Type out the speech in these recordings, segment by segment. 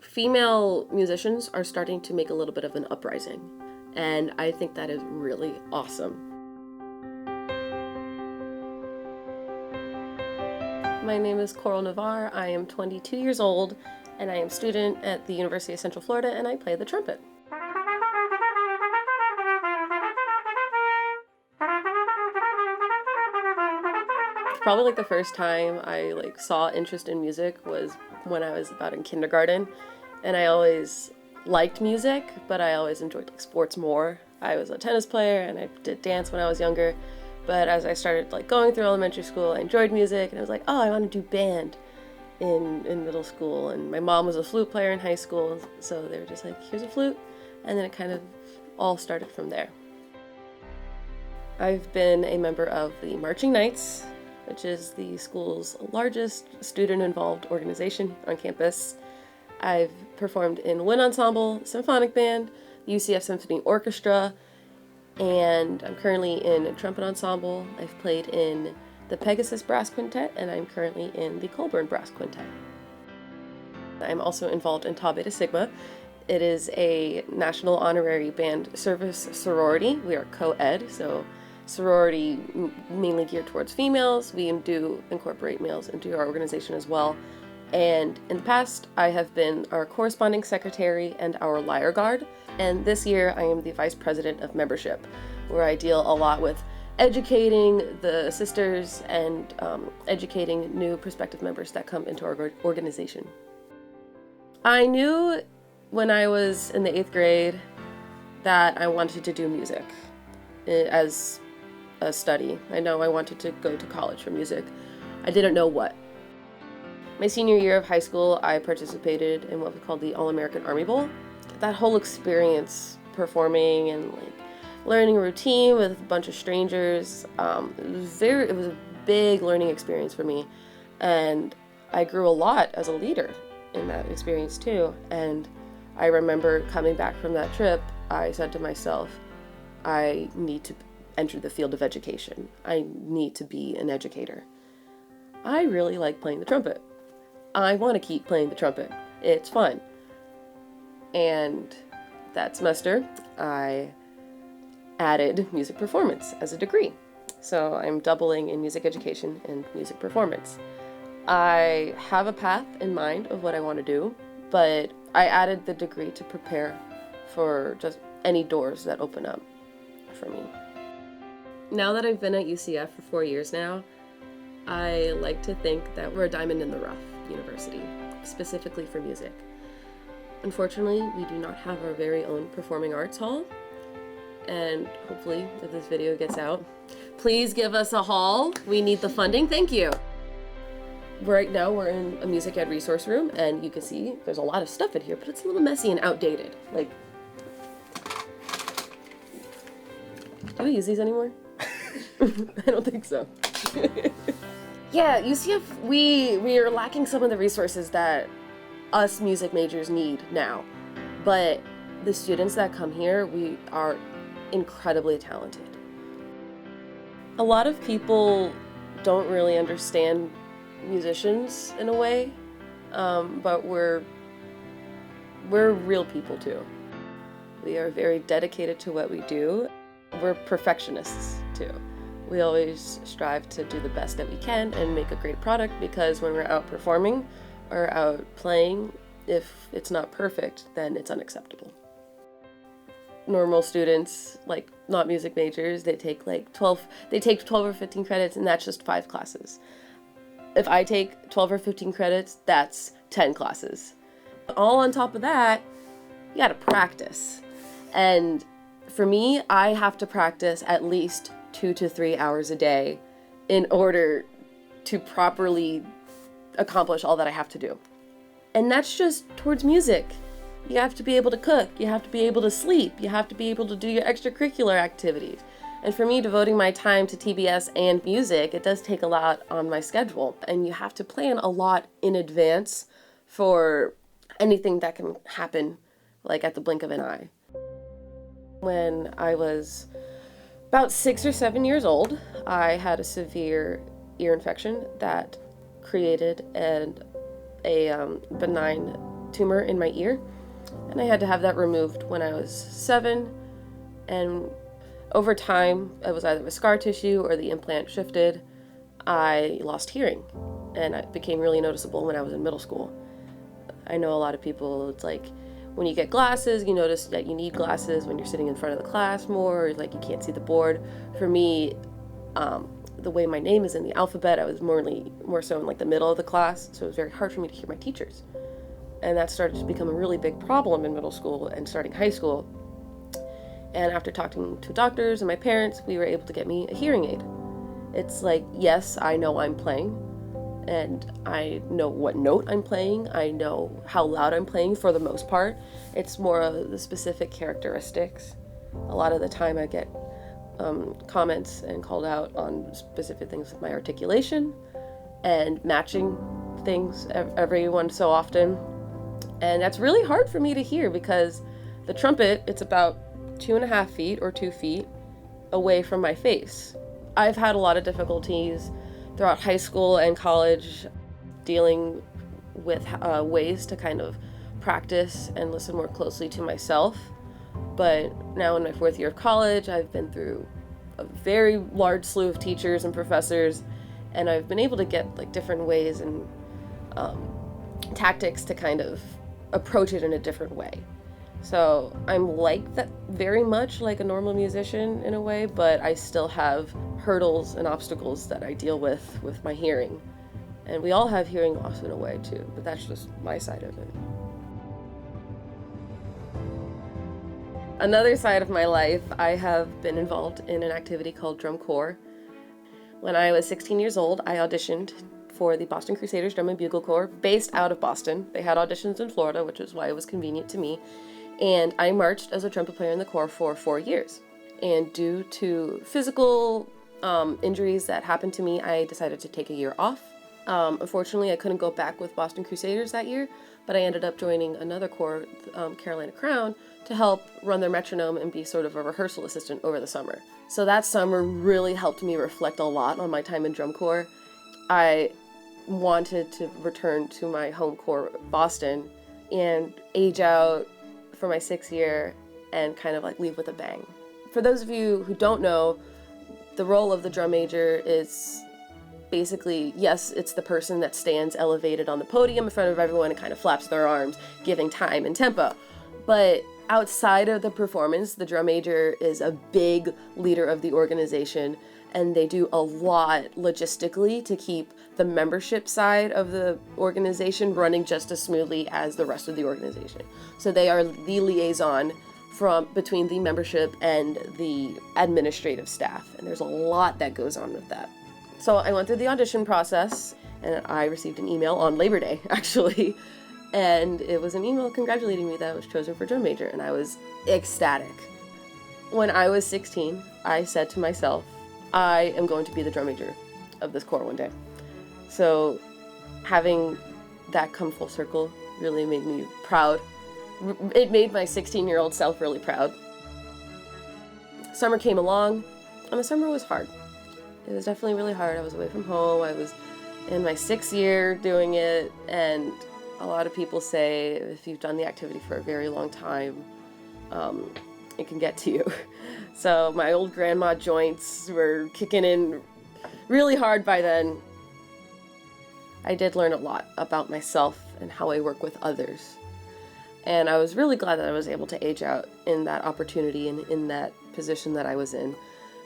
female musicians are starting to make a little bit of an uprising, and I think that is really awesome. My name is Coral Navarre. I am 22 years old, and I am a student at the University of Central Florida, and I play the trumpet. Probably like the first time I saw interest in music was when I was about in kindergarten, and I always liked music, but I always enjoyed sports more. I was a tennis player and I did dance when I was younger, but as I started going through elementary school, I enjoyed music, and I was like, oh, I want to do band in middle school. And my mom was a flute player in high school, so they were just like, here's a flute, and then it kind of all started from there. I've been a member of the Marching Knights, which is the school's largest student-involved organization on campus. I've performed in wind ensemble, symphonic band, the UCF Symphony Orchestra, and I'm currently in a trumpet ensemble. I've played in the Pegasus Brass Quintet, and I'm currently in the Colburn Brass Quintet. I'm also involved in Tau Beta Sigma. It is a national honorary band service sorority. We are co-ed, so sorority mainly geared towards females. We do incorporate males into our organization as well. And in the past, I have been our corresponding secretary and our lyre guard. And this year, I am the vice president of membership, where I deal a lot with educating the sisters and educating new prospective members that come into our organization. I knew when I was in the 8th grade that I wanted to do music as a study. I know I wanted to go to college for music. I didn't know what. My senior year of high school, I participated in what we called the All-American Army Bowl. That whole experience, performing and learning a routine with a bunch of strangers, it was a big learning experience for me. And I grew a lot as a leader in that experience too. And I remember coming back from that trip, I said to myself, I need to enter the field of education. I need to be an educator. I really like playing the trumpet. I want to keep playing the trumpet. It's fun. And that semester, I added music performance as a degree. So I'm doubling in music education and music performance. I have a path in mind of what I want to do, but I added the degree to prepare for just any doors that open up for me. Now that I've been at UCF for 4 years now, I like to think that we're a diamond in the rough university, specifically for music. Unfortunately, we do not have our very own performing arts hall, and hopefully, if this video gets out, please give us a hall. We need the funding. Thank you. Right now, we're in a music ed resource room, and you can see there's a lot of stuff in here, but it's a little messy and outdated. Do we use these anymore? I don't think so. Yeah, UCF, we are lacking some of the resources that us music majors need now. But the students that come here, we are incredibly talented. A lot of people don't really understand musicians in a way, but we're real people too. We are very dedicated to what we do. We're perfectionists too. We always strive to do the best that we can and make a great product, because when we're out performing or out playing, if it's not perfect, then it's unacceptable. Normal students, not music majors, they take 12 or 15 credits, and that's just 5 classes. If I take 12 or 15 credits, that's 10 classes. All on top of that, you gotta practice. And for me, I have to practice at least 2 to 3 hours a day in order to properly accomplish all that I have to do. And that's just towards music. You have to be able to cook, you have to be able to sleep, you have to be able to do your extracurricular activities. And for me, devoting my time to TBS and music, it does take a lot on my schedule. And you have to plan a lot in advance for anything that can happen, at the blink of an eye. When I was about 6 or 7 years old, I had a severe ear infection that created a benign tumor in my ear, and I had to have that removed when I was 7. And over time, it was either the scar tissue or the implant shifted. I lost hearing, and it became really noticeable when I was in middle school. I know a lot of people, it's like when you get glasses, you notice that you need glasses when you're sitting in front of the class more, or like you can't see the board. For me, the way my name is in the alphabet, I was more so in like the middle of the class, so it was very hard for me to hear my teachers. And that started to become a really big problem in middle school and starting high school. And after talking to doctors and my parents, we were able to get me a hearing aid. It's like, yes, I know I'm playing, and I know what note I'm playing. I know how loud I'm playing for the most part. It's more of the specific characteristics. A lot of the time I get comments and called out on specific things with my articulation and matching things every one so often. And that's really hard for me to hear because the trumpet, it's about 2.5 feet or 2 feet away from my face. I've had a lot of difficulties throughout high school and college dealing with ways to kind of practice and listen more closely to myself. But now in my 4th year of college, I've been through a very large slew of teachers and professors, and I've been able to get like different ways and tactics to kind of approach it in a different way. So I'm like that, very much like a normal musician in a way, but I still have hurdles and obstacles that I deal with my hearing. And we all have hearing loss in a way too, but that's just my side of it. Another side of my life, I have been involved in an activity called drum corps. When I was 16 years old, I auditioned for the Boston Crusaders Drum and Bugle Corps, based out of Boston. They had auditions in Florida, which is why it was convenient to me. And I marched as a trumpet player in the corps for 4 years. And due to physical injuries that happened to me, I decided to take a year off. Unfortunately, I couldn't go back with Boston Crusaders that year, but I ended up joining another corps, Carolina Crown, to help run their metronome and be sort of a rehearsal assistant over the summer. So that summer really helped me reflect a lot on my time in drum corps. I wanted to return to my home corps, Boston, and age out for my 6th year and kind of like leave with a bang. For those of you who don't know, the role of the drum major is basically, yes, it's the person that stands elevated on the podium in front of everyone and kind of flaps their arms, giving time and tempo. But outside of the performance, the drum major is a big leader of the organization, and they do a lot logistically to keep the membership side of the organization running just as smoothly as the rest of the organization. So they are the liaison between the membership and the administrative staff, and there's a lot that goes on with that. So I went through the audition process, and I received an email on Labor Day, actually, and it was an email congratulating me that I was chosen for drum major, and I was ecstatic. When I was 16, I said to myself, I am going to be the drum major of this corps one day. So having that come full circle really made me proud. It made my 16-year-old self really proud. Summer came along, and the summer was hard. It was definitely really hard. I was away from home. I was in my 6th year doing it, and a lot of people say if you've done the activity for a very long time, it can get to you. So my old grandma joints were kicking in really hard by then. I did learn a lot about myself and how I work with others. And I was really glad that I was able to age out in that opportunity and in that position that I was in,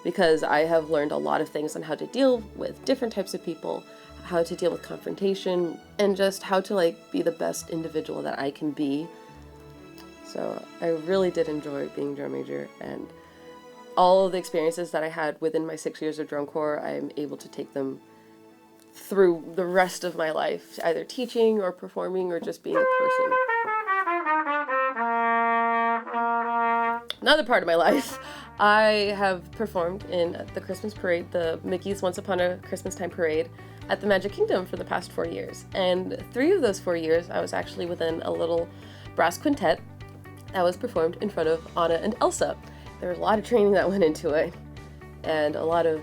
because I have learned a lot of things on how to deal with different types of people, how to deal with confrontation, and just how to be the best individual that I can be. So I really did enjoy being drum major, and all of the experiences that I had within my 6 years of drum corps, I'm able to take them through the rest of my life, either teaching or performing or just being a person. Another part of my life, I have performed in the Christmas parade, the Mickey's Once Upon a Christmas Time parade at the Magic Kingdom for the past 4 years. And 3 of those 4 years, I was actually within a little brass quintet that was performed in front of Anna and Elsa. There was a lot of training that went into it, and a lot of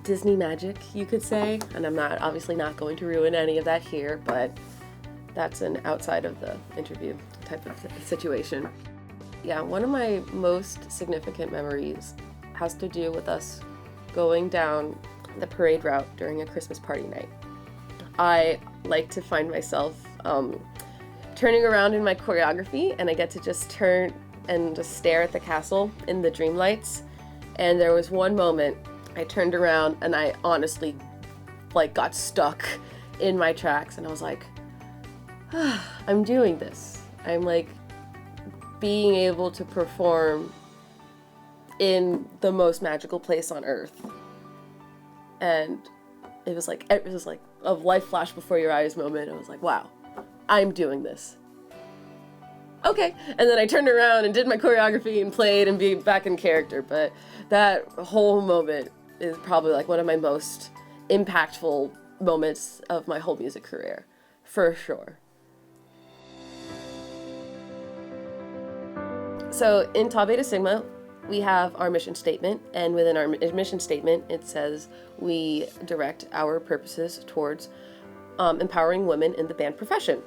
Disney magic, you could say. And I'm obviously not going to ruin any of that here, but that's an outside of the interview type of situation. Yeah, one of my most significant memories has to do with us going down the parade route during a Christmas party night. I like to find myself turning around in my choreography, and I get to just turn and just stare at the castle in the dream lights. And there was one moment I turned around and I honestly got stuck in my tracks, and I was like, I'm doing this. I'm being able to perform in the most magical place on earth. And it was like a life flash before your eyes moment. I was like, wow, I'm doing this. Okay. And then I turned around and did my choreography and played and be back in character. But that whole moment is probably one of my most impactful moments of my whole music career, for sure. So in Tau Beta Sigma, we have our mission statement, and within our mission statement, it says we direct our purposes towards empowering women in the band profession.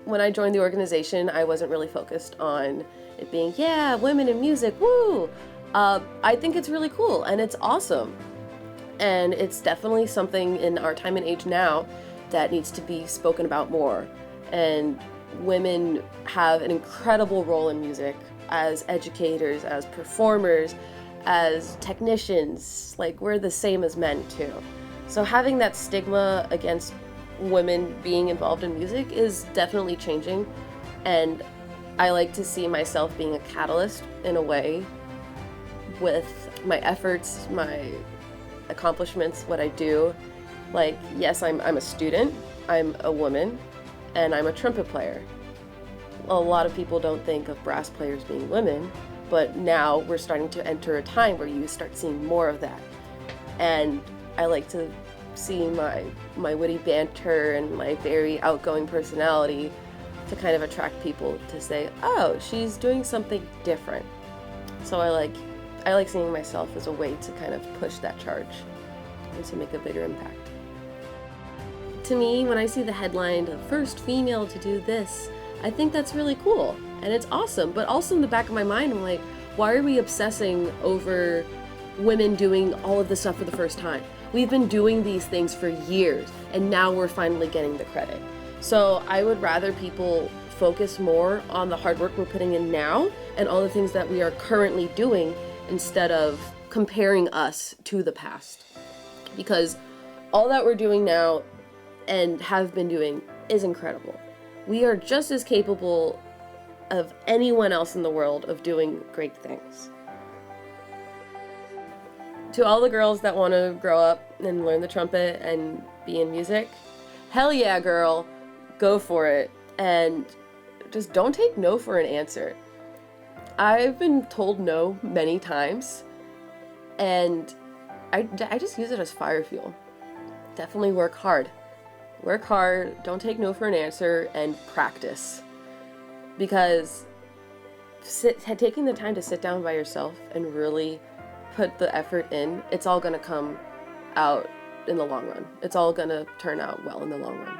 When I joined the organization, I wasn't really focused on it being, yeah, women in music, woo! I think it's really cool, and it's awesome. And it's definitely something in our time and age now that needs to be spoken about more. And women have an incredible role in music as educators, as performers, as technicians. We're the same as men too. So having that stigma against women being involved in music is definitely changing, and I like to see myself being a catalyst in a way with my efforts, my accomplishments, what I do. Yes, I'm a student, I'm a woman, and I'm a trumpet player. A lot of people don't think of brass players being women, but now we're starting to enter a time where you start seeing more of that. And I like to see my witty banter and my very outgoing personality to kind of attract people to say, oh, she's doing something different. So I like seeing myself as a way to kind of push that charge and to make a bigger impact. To me, when I see the headline, the first female to do this, I think that's really cool and it's awesome. But also in the back of my mind, I'm like, why are we obsessing over women doing all of this stuff for the first time? We've been doing these things for years, and now we're finally getting the credit. So I would rather people focus more on the hard work we're putting in now and all the things that we are currently doing instead of comparing us to the past. Because all that we're doing now and have been doing is incredible. We are just as capable of anyone else in the world of doing great things. To all the girls that want to grow up and learn the trumpet and be in music, hell yeah, girl, go for it. And just don't take no for an answer. I've been told no many times, and I just use it as fire fuel. Definitely work hard. Work hard, don't take no for an answer, and practice. Because taking the time to sit down by yourself and really put the effort in, it's all gonna come out in the long run. It's all gonna turn out well in the long run.